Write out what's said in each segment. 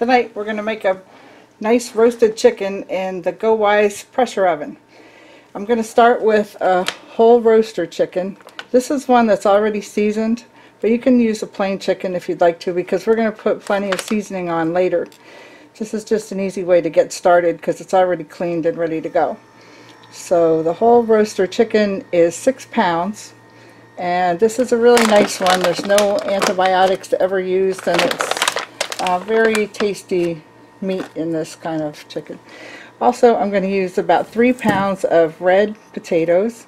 Tonight we're going to make a nice roasted chicken in the GoWise pressure oven. I'm going to start with a whole roaster chicken. This is one that's already seasoned, but you can use a plain chicken if you'd like to, because we're going to put plenty of seasoning on later. This is just an easy way to get started because it's already cleaned and ready to go. So the whole roaster chicken is 6 pounds, and this is a really nice one. There's no antibiotics ever used, and it's very tasty meat in this kind of chicken. Also, I'm going to use about 3 pounds of red potatoes,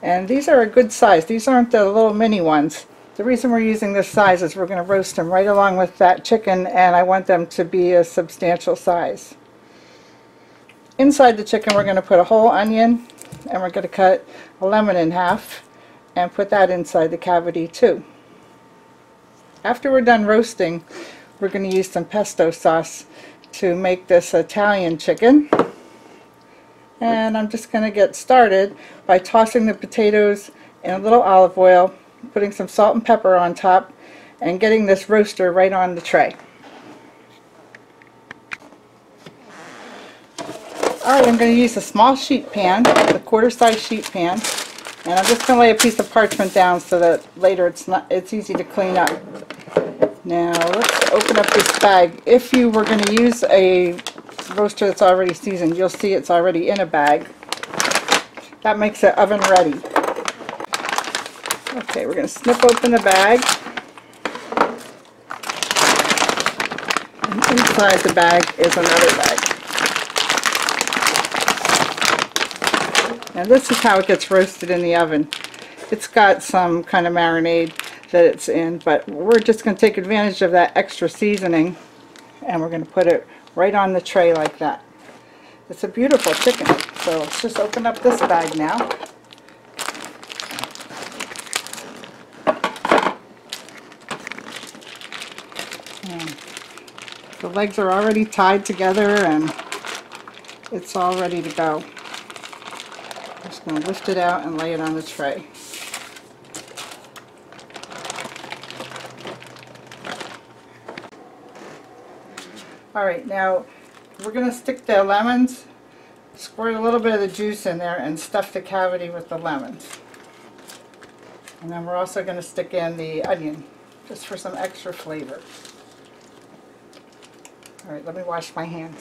and these are a good size. These aren't the little mini ones. The reason we're using this size is we're going to roast them right along with that chicken, and I want them to be a substantial size. Inside the chicken we're going to put a whole onion, and we're going to cut a lemon in half and put that inside the cavity too. After we're done roasting, we're going to use some pesto sauce to make this Italian chicken. And I'm just going to get started by tossing the potatoes in a little olive oil, putting some salt and pepper on top, and getting this roaster right on the tray. Alright, I'm going to use a small sheet pan, a quarter-size sheet pan, and I'm just going to lay a piece of parchment down so that later it's easy to clean up. Now let's open up this bag. If you were going to use a roaster that's already seasoned, you'll see it's already in a bag. That makes it oven ready. Okay, we're going to snip open the bag. And inside the bag is another bag. And this is how it gets roasted in the oven. It's got some kind of marinade that it's in, but we're just going to take advantage of that extra seasoning, and we're going to put it right on the tray like that. It's a beautiful chicken. So let's just open up this bag now. And the legs are already tied together and it's all ready to go. I'm just going to lift it out and lay it on the tray. Alright, now we're going to stick the lemons, squirt a little bit of the juice in there, and stuff the cavity with the lemons. And then we're also going to stick in the onion, just for some extra flavor. Alright, let me wash my hands.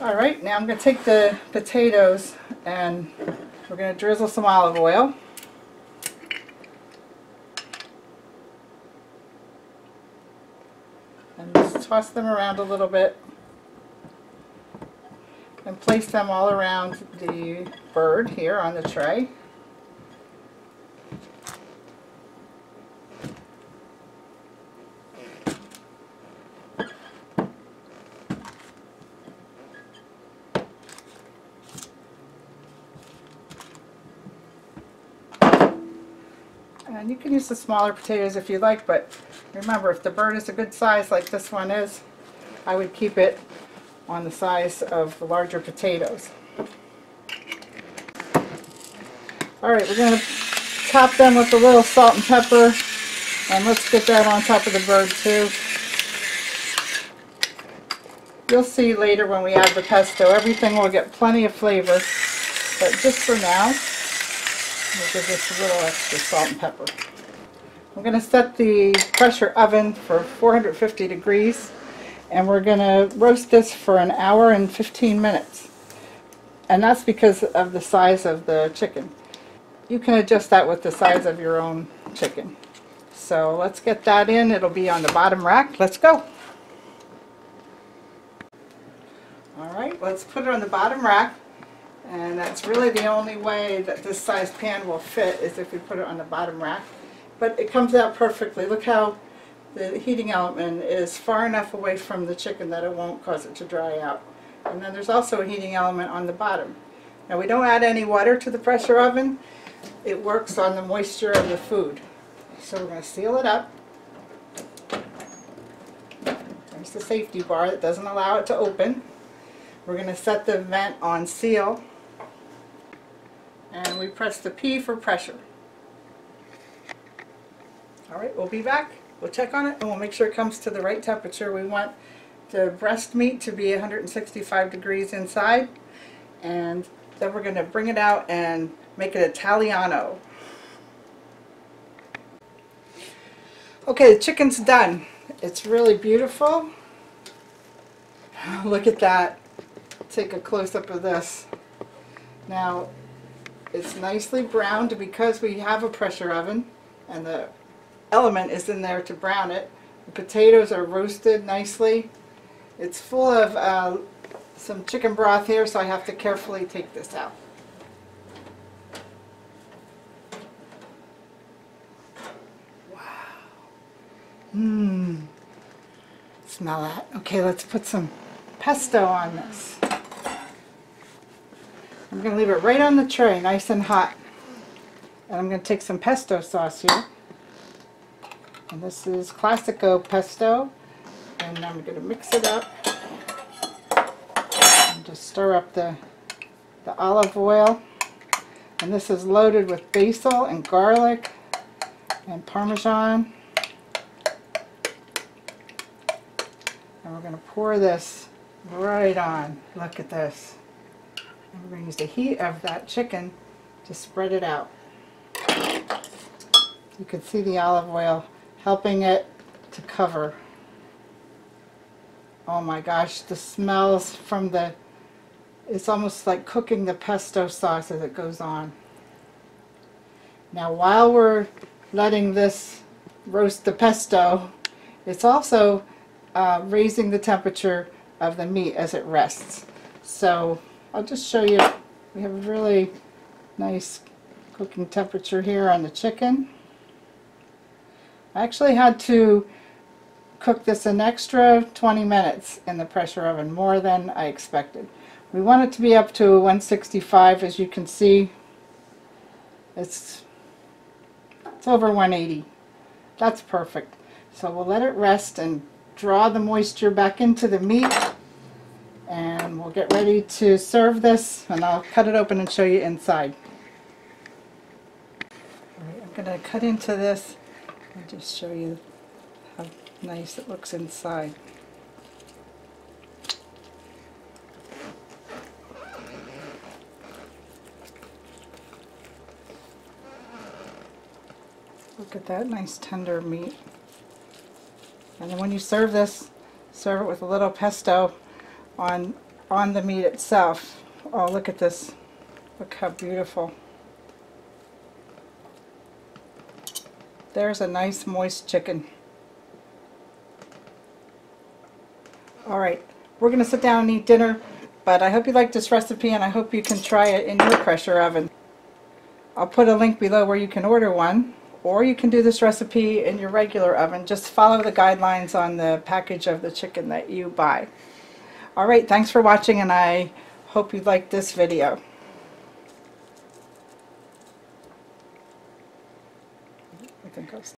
Alright, now I'm going to take the potatoes and we're going to drizzle some olive oil. And just toss them around a little bit and place them all around the bird here on the tray. And you can use the smaller potatoes if you like, but remember, if the bird is a good size like this one is, I would keep it on the size of the larger potatoes. Alright, we're going to top them with a little salt and pepper, and let's get that on top of the bird too. You'll see later when we add the pesto, everything will get plenty of flavor, but just for now, we'll give this a little extra salt and pepper. I'm going to set the pressure oven for 450 degrees, and we're going to roast this for an hour and 15 minutes. And that's because of the size of the chicken. You can adjust that with the size of your own chicken. So let's get that in. It'll be on the bottom rack. Let's go. Alright, let's put it on the bottom rack. And that's really the only way that this size pan will fit, is if we put it on the bottom rack. But it comes out perfectly. Look how the heating element is far enough away from the chicken that it won't cause it to dry out. And then there's also a heating element on the bottom. Now we don't add any water to the pressure oven. It works on the moisture of the food. So we're going to seal it up. There's the safety bar that doesn't allow it to open. We're going to set the vent on seal. And we press the P for pressure. Alright, we'll be back We'll check on it and we'll make sure it comes to the right temperature. We want the breast meat to be 165 degrees inside, and then we're going to bring it out and make it Italiano. Okay, the chicken's done. It's really beautiful. Look at that. Take a close-up of this. Now, it's nicely browned because we have a pressure oven and the element is in there to brown it. The potatoes are roasted nicely. It's full of some chicken broth here, so I have to carefully take this out. Wow. Mmm. Smell that. Okay, let's put some pesto on this. I'm going to leave it right on the tray, nice and hot. And I'm going to take some pesto sauce here. And this is Classico pesto. And I'm going to mix it up. And just stir up the olive oil. And this is loaded with basil and garlic and Parmesan. And we're going to pour this right on. Look at this. And we're going to use the heat of that chicken to spread it out. You can see the olive oil helping it to cover. Oh my gosh, the smells from it's almost like cooking the pesto sauce as it goes on. Now while we're letting this roast the pesto, it's also raising the temperature of the meat as it rests. So I'll just show you, we have a really nice cooking temperature here on the chicken. I actually had to cook this an extra 20 minutes in the pressure oven, more than I expected. We want it to be up to 165, as you can see. It's over 180. That's perfect. So we'll let it rest and draw the moisture back into the meat. And we'll get ready to serve this, and I'll cut it open and show you inside. All right, I'm going to cut into this and just show you how nice it looks inside. Look at that nice tender meat. And then when you serve this, serve it with a little pesto on the meat itself. Oh, look at this. Look how beautiful. There's a nice moist chicken. Alright, we're going to sit down and eat dinner, but I hope you liked this recipe and I hope you can try it in your pressure oven. I'll put a link below where you can order one, or you can do this recipe in your regular oven. Just follow the guidelines on the package of the chicken that you buy. Alright, thanks for watching, and I hope you liked this video. I think I'll